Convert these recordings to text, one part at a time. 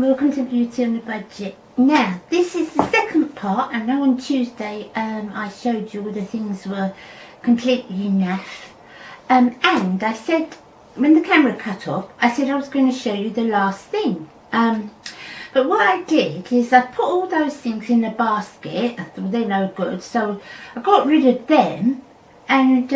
and welcome to Beauty on a Budget. Now, this is the second part. I know on Tuesday I showed you all the things were completely naff. And I said, when the camera cut off, I said I was going to show you the last thing. But what I did is I put all those things in a basket. I thought they're no good, so I got rid of them and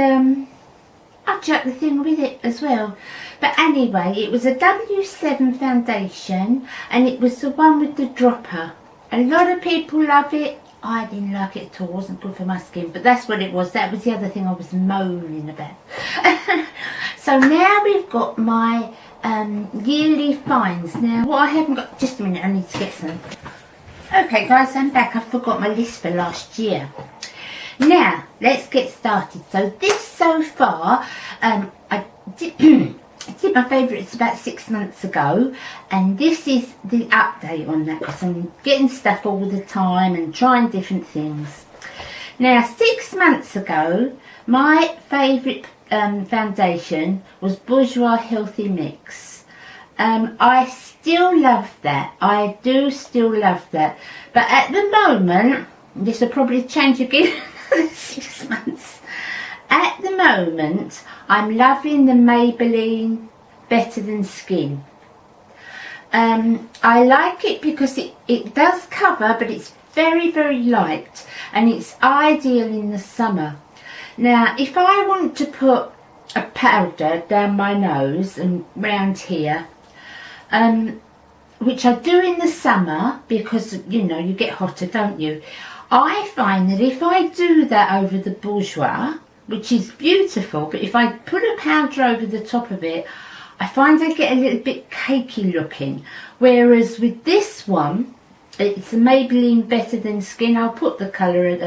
I chucked the thing with it as well. But anyway, it was a W7 foundation and it was the one with the dropper. A lot of people love it. I didn't like it at all. It wasn't good for my skin, but that's what it was. That was the other thing I was moaning about. So now we've got my yearly finds. Now what I haven't got, just a minute, I need to get some. Okay guys, I'm back. I forgot my list for last year. Now let's get started. So this so far, I did my favourites about 6 months ago, and this is the update on that because I'm getting stuff all the time and trying different things. Now 6 months ago, my favourite foundation was Bourjois Healthy Mix. I still love that. I do still love that. But at the moment, this will probably change again in 6 months. At the moment, I'm loving the Maybelline Better Than Skin. I like it because it does cover, but it's very, very light, and it's ideal in the summer. Now, if I want to put a powder down my nose and round here, which I do in the summer because, you know, you get hotter, don't you? I find that if I do that over the Bourjois, which is beautiful, but if I put a powder over the top of it, I find I get a little bit cakey looking. Whereas with this one, it's a Maybelline Better Than Skin. I'll put the colour in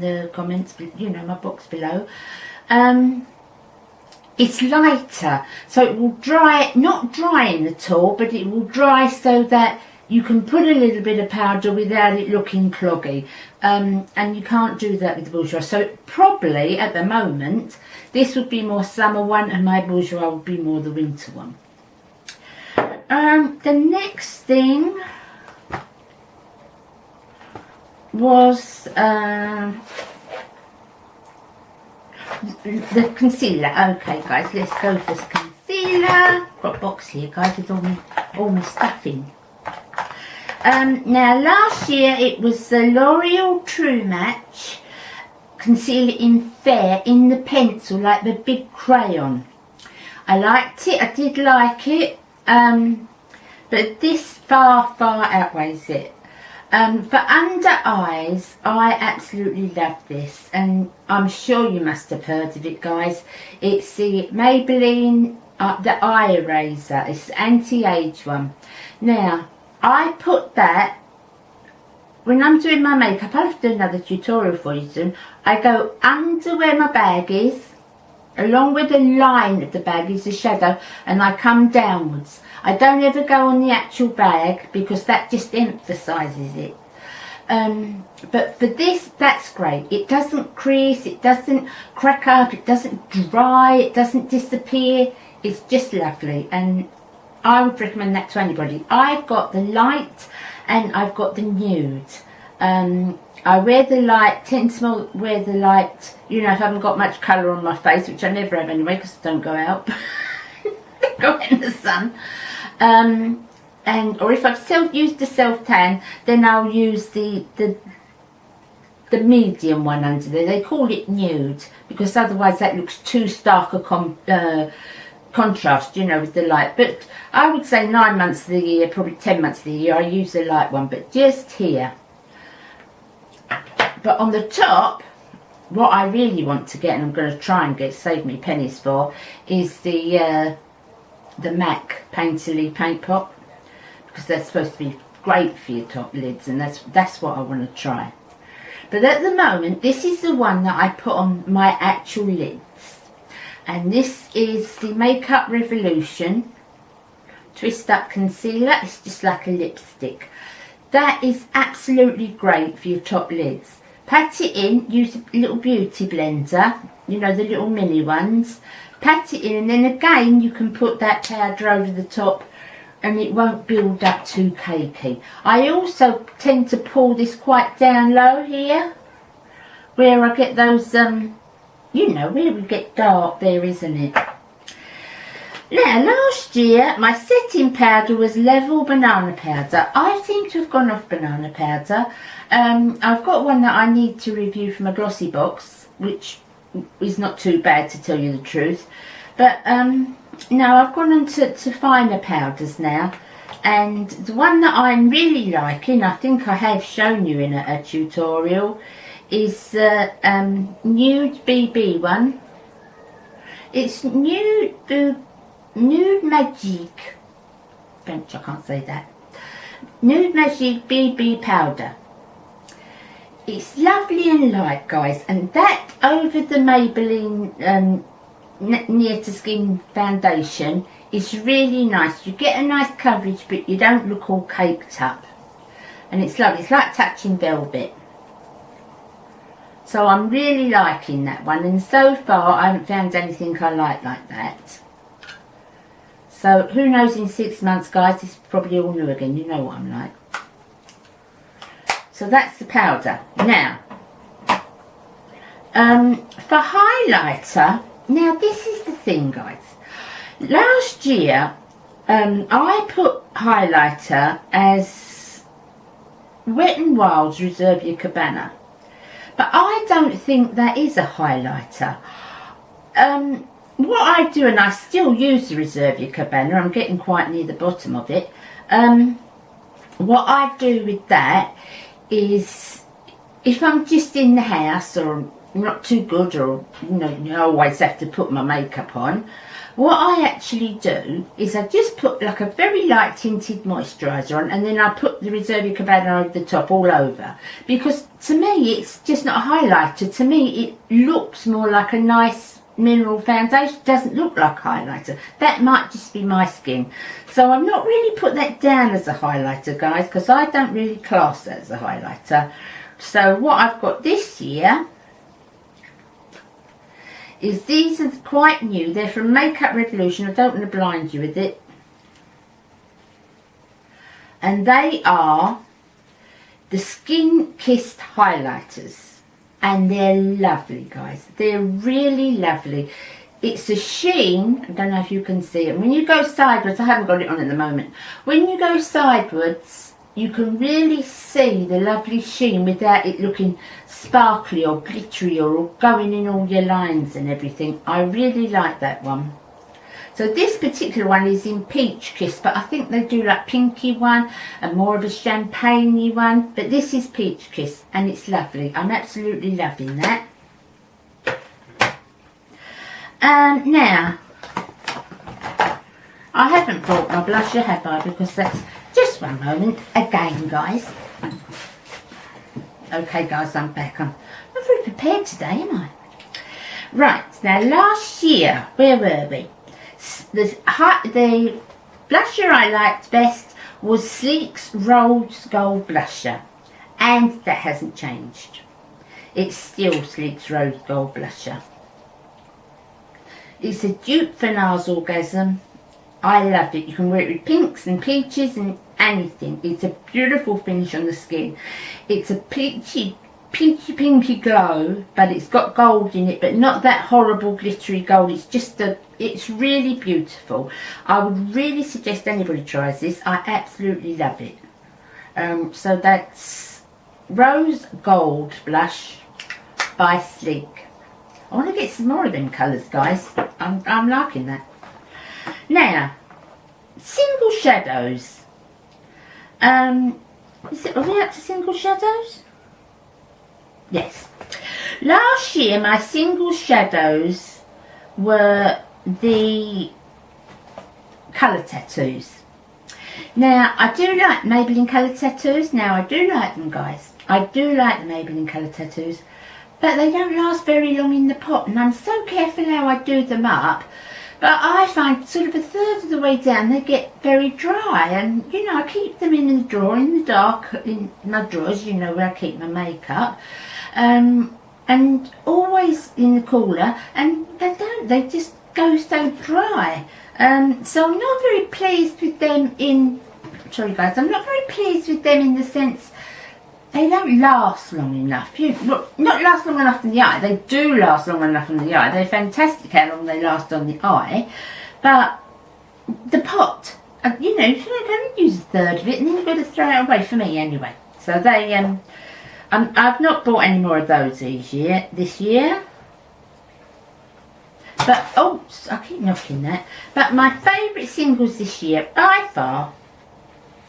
the comments, you know, my box below. It's lighter, so it will dry, not drying at all, but it will dry so that you can put a little bit of powder without it looking cloggy. And you can't do that with the Bourjois. So probably at the moment, this would be more summer one and my Bourjois would be more the winter one. The next thing was the concealer. Okay guys, let's go for the concealer. Got a box here guys with all my stuff in. Now last year it was the L'Oreal True Match Concealer in Fair in the pencil, like the big crayon. I liked it, I did like it, but this far outweighs it. For under eyes, I absolutely love this, and I'm sure you must have heard of it guys. It's the Maybelline, the eye eraser. It's the anti-age one. Now, I put that, when I'm doing my makeup, I'll have to do another tutorial for you soon. I go under where my bag is, along with the line of the bag is the shadow, and I come downwards. I don't ever go on the actual bag because that just emphasises it. But for this, that's great. It doesn't crease, it doesn't crack up, it doesn't dry, it doesn't disappear. It's just lovely, and I would recommend that to anybody. I've got the light and I've got the nude. I wear the light, tend to wear the light, you know, if I haven't got much colour on my face, which I never have anyway because I don't go out. Go out in the sun. Or if I've used the self-tan, then I'll use the medium one under there. They call it nude because otherwise that looks too stark a contrast, you know, with the light. But I would say 9 months of the year, probably 10 months of the year, I use the light one, but just here. But on the top, what I really want to get, and I'm going to try and save me pennies for, is the MAC Painterly Paint Pot, because they're supposed to be great for your top lids, and that's what I want to try. But at the moment, this is the one that I put on my actual lids. And this is the Makeup Revolution Twist Up Concealer. It's just like a lipstick. That is absolutely great for your top lids. Pat it in, use a little beauty blender, you know, the little mini ones. Pat it in, and then again you can put that powder over the top and it won't build up too cakey. I also tend to pull this quite down low here, where I get those, you know, where we get dark there, isn't it? Now, last year, my setting powder was Level Banana Powder. I seem to have gone off banana powder. I've got one that I need to review from a glossy box, which is not too bad to tell you the truth. But no, I've gone on to finer powders now. And the one that I'm really liking, I think I have shown you in a tutorial, is the Nude BB one. It's Nude Magique. French, I can't say that. Nude Magique BB powder. It's lovely and light, guys, and that over the Maybelline Near to Skin foundation is really nice. You get a nice coverage, but you don't look all caked up, and it's lovely. It's like touching velvet. So I'm really liking that one, and so far I haven't found anything I like that. So who knows, in 6 months, guys, it's probably all new again. You know what I'm like. So that's the powder. Now, for highlighter, now this is the thing, guys. Last year, I put highlighter as Wet n Wild's Reserve Your Cabana. But I don't think that is a highlighter. What I do, and I still use the Reserve Your Cabana, I'm getting quite near the bottom of it. What I do with that is, if I'm just in the house or not too good, or you know, you always have to put my makeup on, what I actually do is I just put like a very light tinted moisturiser on, and then I put the Reserve Your Cabana over the top all over, because to me it's just not a highlighter. To me it looks more like a nice mineral foundation. It doesn't look like highlighter. That might just be my skin. So I've not really put that down as a highlighter, guys, because I don't really class that as a highlighter. So what I've got this year is, these are quite new. They're from Makeup Revolution. I don't want to blind you with it. And they are the Skin Kissed highlighters. And they're lovely, guys. They're really lovely. It's a sheen. I don't know if you can see it. When you go sideways, I haven't got it on at the moment. When you go sideways, you can really see the lovely sheen without it looking sparkly or glittery or going in all your lines and everything. I really like that one. So this particular one is in Peach Kiss, but I think they do like pinky one and more of a champagne-y one. But this is Peach Kiss, and it's lovely. I'm absolutely loving that. Now, I haven't brought my blusher, have I? Because that's just one moment. Again, guys. Okay, guys, I'm back. I'm not very prepared today, am I? Right, now last year, where were we? The blusher I liked best was Sleek's Rose Gold Blusher, and that hasn't changed. It's still Sleek's Rose Gold Blusher. It's a dupe for NARS Orgasm. I love it. You can wear it with pinks and peaches and anything. It's a beautiful finish on the skin. It's a peachy pinky glow, but it's got gold in it, but not that horrible glittery gold. It's just it's really beautiful. I would really suggest anybody tries this. I absolutely love it. So that's Rose Gold Blush by Sleek. I want to get some more of them colours, guys. I'm liking that. Now, single shadows. Are we up to single shadows? Yes. Last year my single shadows were the colour tattoos. Now I do like Maybelline colour tattoos. Now I do like them, guys. I do like the Maybelline colour tattoos, but they don't last very long in the pot, and I'm so careful how I do them up. But I find sort of a third of the way down they get very dry, and you know, I keep them in the drawer in the dark, in my drawers, you know, where I keep my makeup. And always in the cooler, and they just go so dry. So I'm not very pleased with them in, sorry guys, I'm not very pleased with them in the sense they don't last long enough. Well, not last long enough in the eye. They do last long enough in the eye. They're fantastic how long they last on the eye. But the pot, you know, you can only use a third of it and then you've got to throw it away, for me anyway. So they, I've not bought any more of those this year. But, oh, I keep knocking that. But my favourite singles this year, by far,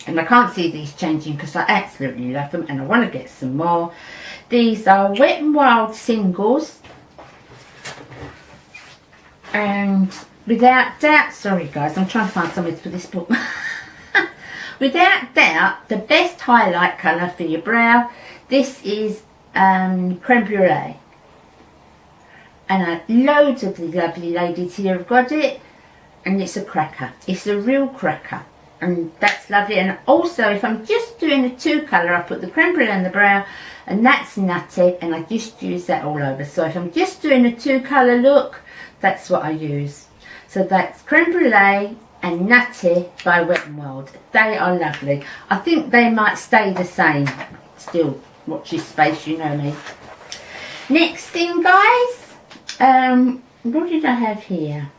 and I can't see these changing because I absolutely love them and I want to get some more. These are Wet n Wild singles. And without doubt, sorry guys, I'm trying to find somewhere to put this book. Without doubt, the best highlight colour for your brow. This is Creme Brûlée. And loads of the lovely ladies here have got it. And it's a cracker. It's a real cracker. And that's lovely. And also, if I'm just doing a two colour, I put the Creme Brûlée on the brow, and that's Nutty, and I just use that all over. So if I'm just doing a two colour look, that's what I use. So that's Creme Brûlée and Nutty by Wet n Wild. They are lovely. I think they might stay the same. Still, watch this space, you know me. Next thing, guys, what did I have here?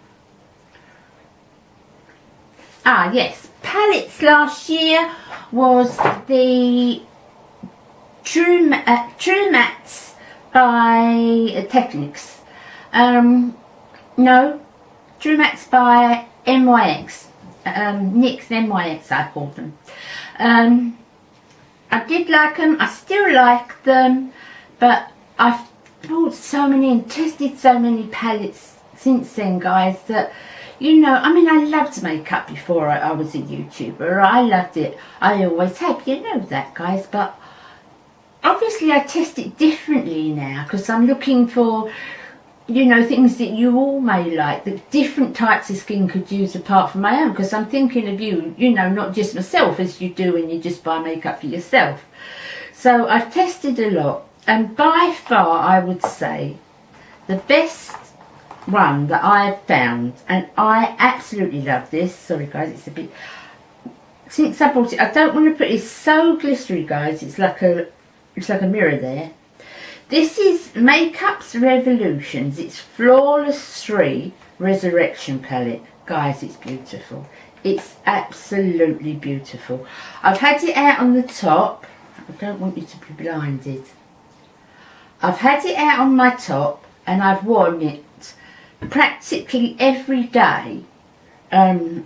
Ah, yes, palettes last year was the True Mattes by Technics. No, True Mattes by NYX. NYX NYX, I call them. I did like them, I still like them, but I've bought so many and tested so many palettes since then, guys, that, you know, I mean, I loved makeup before I was a YouTuber. I loved it. I always have, you know that, guys. But obviously I test it differently now because I'm looking for, you know, things that you all may like, that different types of skin could use apart from my own. Because I'm thinking of you, you know, not just myself as you do when you just buy makeup for yourself. So I've tested a lot. And by far, I would say, the best one that I've found, and I absolutely love this. Sorry guys, it's a bit, since I bought it, I don't want to put it, it's so glittery guys, it's like a mirror there. This is Makeup's Revolutions. It's Flawless 3 Resurrection palette. Guys, it's beautiful. It's absolutely beautiful. I've had it out on the top. I don't want you to be blinded. I've had it out on my top and I've worn it practically every day. But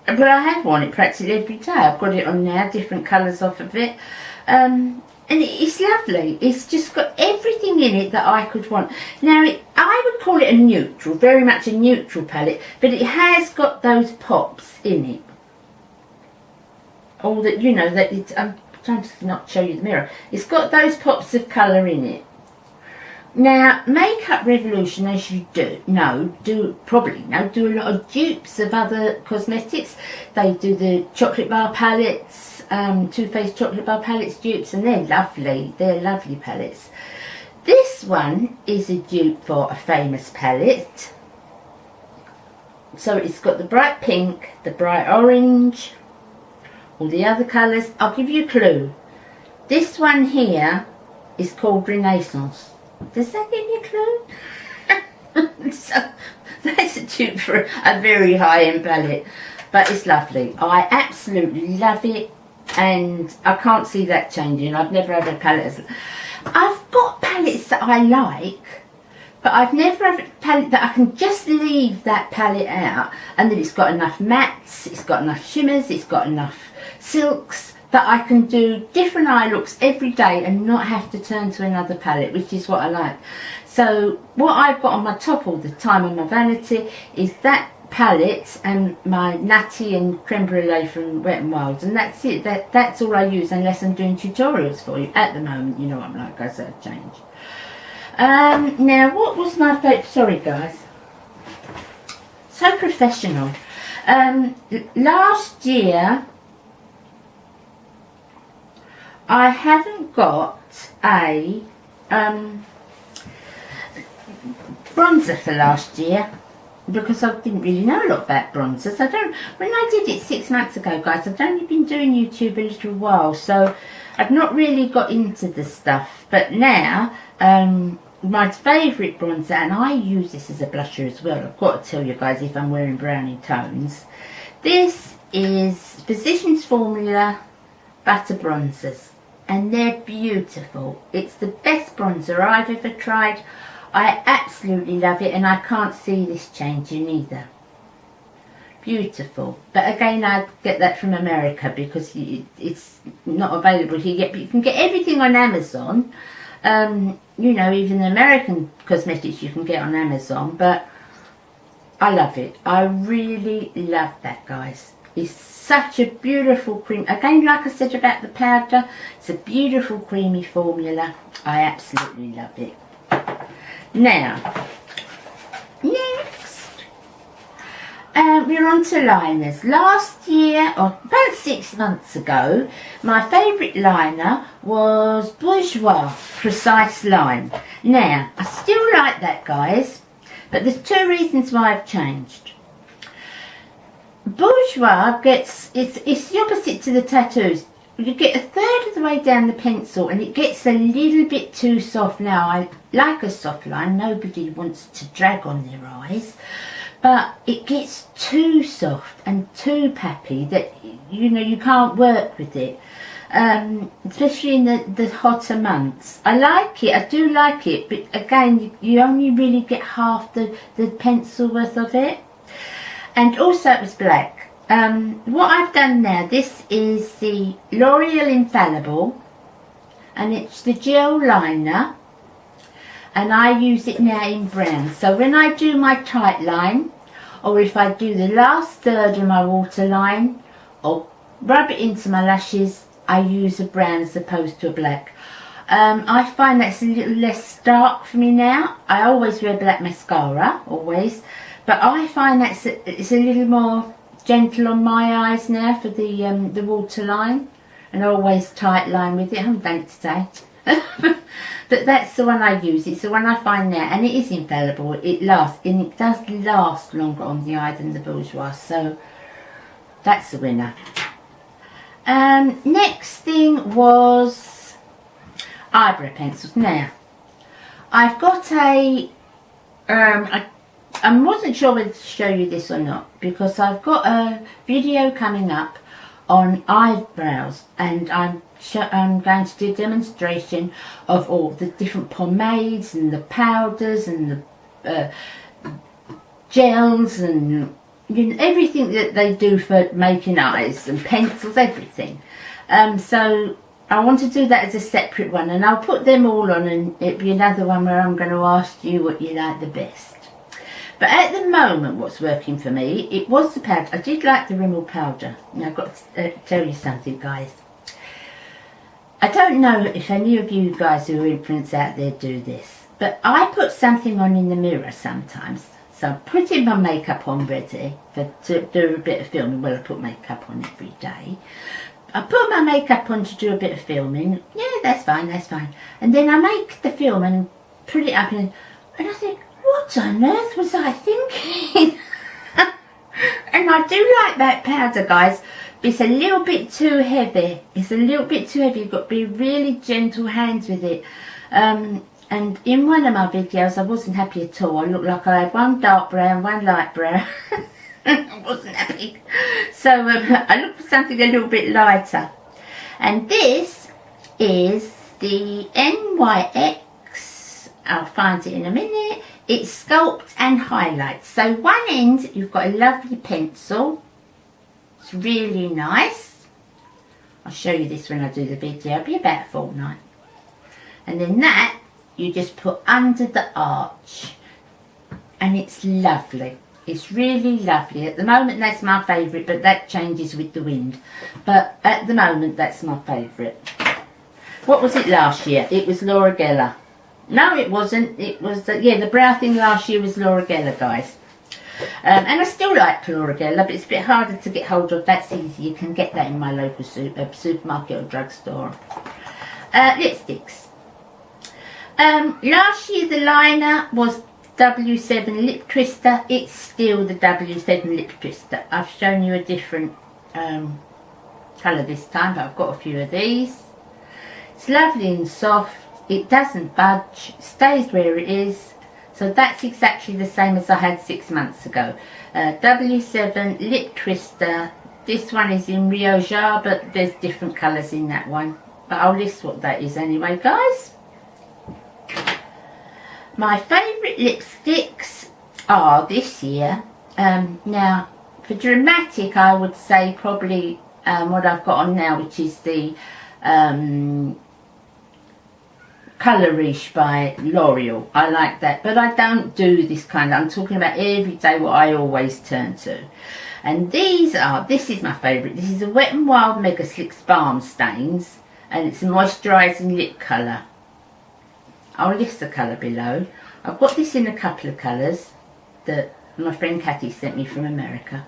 I have worn it practically every day. I've got it on now, different colours off of it. And it's lovely. It's just got everything in it that I could want. Now, I would call it a neutral, very much a neutral palette, but it has got those pops in it. All that, you know, that it's, I'm trying to not show you the mirror. It's got those pops of colour in it. Now, Makeup Revolution, as you probably know, do a lot of dupes of other cosmetics. They do the chocolate bar palettes, Too Faced chocolate bar palettes dupes, and they're lovely. They're lovely palettes. This one is a dupe for a famous palette. So it's got the bright pink, the bright orange, all the other colours. I'll give you a clue. This one here is called Renaissance. Does that give you a clue? So, that's a dupe for a very high-end palette, but it's lovely. I absolutely love it, and I can't see that changing. I've never had a palette. I've got palettes that I like, but I've never had a palette that I can just leave that palette out, and that it's got enough mattes, it's got enough shimmers, it's got enough silks, that I can do different eye looks every day and not have to turn to another palette, which is what I like. So what I've got on my top all the time on my vanity is that palette and my Nutty and Creme Brûlée from Wet n Wild, and that's it. That's all I use unless I'm doing tutorials for you. At the moment, you know what I'm like, I said change. Now, what was my favourite? Sorry guys, so professional. Last year I haven't got a bronzer for last year. because I didn't really know a lot about bronzers. When I did it 6 months ago, guys, I'd only been doing YouTube a little while, so I've not really got into the stuff. But now, my favourite bronzer, and I use this as a blusher as well, I've got to tell you guys if I'm wearing brownie tones. This is Physicians Formula Butter Bronzers, and they're beautiful. It's the best bronzer I've ever tried. I absolutely love it, and I can't see this changing either. Beautiful. But again, I get that from America because it's not available here yet. But you can get everything on Amazon. You know, even the American cosmetics you can get on Amazon. But I love it. I really love that, guys. It's such a beautiful cream. Again, like I said about the powder, it's a beautiful creamy formula. I absolutely love it. Now, next, we're on to liners. Last year, or about 6 months ago, my favourite liner was Bourjois Precise Line. Now, I still like that, guys, but there's 2 reasons why I've changed. Bourjois it's the opposite to the tattoos. You get a third of the way down the pencil and it gets a little bit too soft. Now, I like a soft line. Nobody wants to drag on their eyes. But it gets too soft and too pappy that, you know, you can't work with it. Especially in the hotter months. I like it. I do like it. But again, you only really get half the pencil worth of it. And also it was black. What I've done now, this is the L'Oreal Infallible, and it's the gel liner, and I use it now in brown. So when I do my tight line, or if I do the last third of my waterline, or rub it into my lashes, I use a brown as opposed to a black. I find that's a little less stark for me now. I always wear black mascara, always, but I find that's it's a little more gentle on my eyes now for the waterline, and always tight line with it. I haven't done it today. But that's the one I use. It's the one I find now, and it is infallible. It lasts, and it does last longer on the eye than the Bourjois, so that's the winner. Next thing was eyebrow pencils. Now, I've got I wasn't sure whether to show you this or not, because I've got a video coming up on eyebrows, and I'm going to do a demonstration of all the different pomades and the powders and the gels and, you know, everything that they do for making eyes, and pencils, everything. So I want to do that as a separate one, and I'll put them all on, and it'll be another one where I'm going to ask you what you like the best. But at the moment, what's working for me, it was the powder. I did like the Rimmel powder. Now, I've got to tell you something, guys. I don't know if any of you guys who are influencers out there do this, but I put something on in the mirror sometimes. So I'm putting my makeup on ready to do a bit of filming. Well, I put makeup on every day. I put my makeup on to do a bit of filming. Yeah, that's fine, that's fine. And then I make the film and put it up, and I think, what on earth was I thinking? And I do like that powder, guys. It's a little bit too heavy. It's a little bit too heavy. You've got to be really gentle hands with it. And in one of my videos, I wasn't happy at all. I looked like I had one dark brown, one light brown. I wasn't happy. So I looked for something a little bit lighter. And this is the NYX. I'll find it in a minute. It's Sculpt and Highlights. So one end, you've got a lovely pencil. It's really nice. I'll show you this when I do the video. It'll be about a fortnight. And then that, you just put under the arch. And it's lovely. It's really lovely. At the moment, that's my favourite, but that changes with the wind. But at the moment, that's my favourite. What was it last year? It was Laura Geller. No, it wasn't. It was, yeah, the brow thing last year was Laura Geller, guys. And I still like Laura Geller, but it's a bit harder to get hold of. That's easy. You can get that in my local supermarket or drugstore. Lipsticks. Last year, the liner was W7 lip twister. It's still the W7 lip twister. I've shown you a different colour this time, but I've got a few of these. It's lovely and soft. It doesn't budge, stays where it is. So that's exactly the same as I had 6 months ago. W7 lip twister. This one is in Rio Jar, but there's different colours in that one. But I'll list what that is anyway, guys. My favourite lipsticks are this year. Now, for dramatic, I would say probably what I've got on now, which is the Colour Riche by L'Oreal. I like that, but I don't do this kind of, I'm talking about every day what I always turn to. And these are, this is my favourite. This is a Wet n Wild Mega Slicks Balm Stains, and it's a moisturising lip colour. I'll list the colour below. I've got this in a couple of colours that my friend Kathy sent me from America.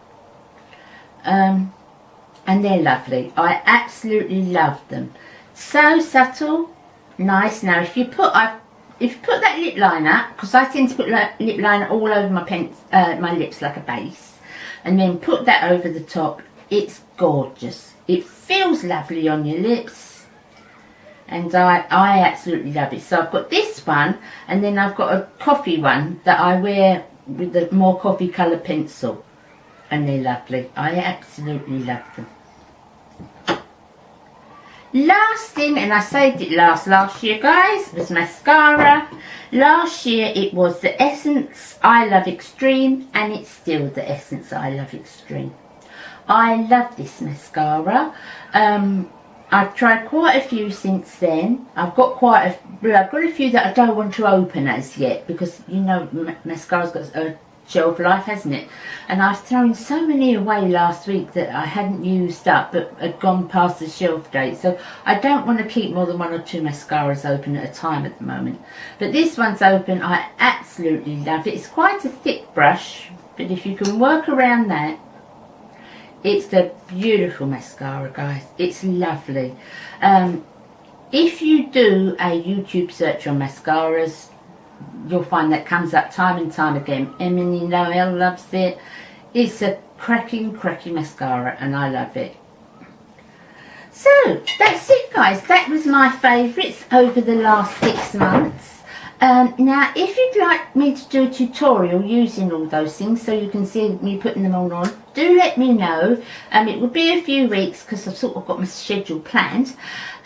And they're lovely. I absolutely love them. So subtle, nice. Now if you put that lip liner, because I tend to put lip liner all over my lips like a base, and then put that over the top, it's gorgeous. It feels lovely on your lips. And I absolutely love it. So I've got this one, and then I've got a coffee one that I wear with the more coffee colour pencil. And they're lovely. I absolutely love them. Last thing, and I saved it last year, guys, was mascara. Last year it was the Essence I Love Extreme, and it's still the Essence I Love Extreme. I love this mascara. I've tried quite a few since then. I've got a few that I don't want to open as yet, because you know mascara's got a shelf life, hasn't it? And I've thrown so many away last week that I hadn't used up but had gone past the shelf date, so I don't want to keep more than 1 or 2 mascaras open at a time at the moment. But this one's open. I absolutely love it. It's quite a thick brush, but if you can work around that, it's a beautiful mascara, guys. It's lovely. If you do a YouTube search on mascaras, you'll find that comes up time and time again. Emily Noel loves it. It's a cracking mascara, and I love it. So that's it, guys. That was my favourites over the last 6 months. Now if you'd like me to do a tutorial using all those things so you can see me putting them all on, do let me know. It will be a few weeks because I've sort of got my schedule planned.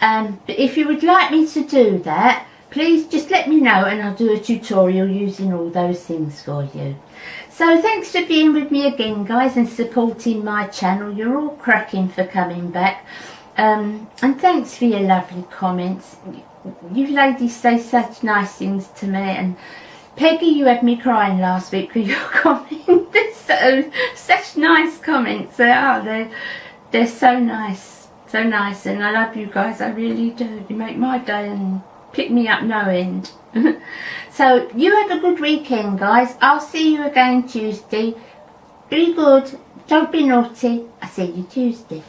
But if you would like me to do that, please just let me know and I'll do a tutorial using all those things for you. So thanks for being with me again, guys, and supporting my channel. You're all cracking for coming back. And thanks for your lovely comments. You ladies say such nice things to me, and Peggy, you had me crying last week with your comments. Such nice comments. They are. They're so nice, and I love you guys. I really do. You make my day and pick me up no end. So you have a good weekend, guys. I'll see you again Tuesday. Be good. Don't be naughty. I'll see you Tuesday.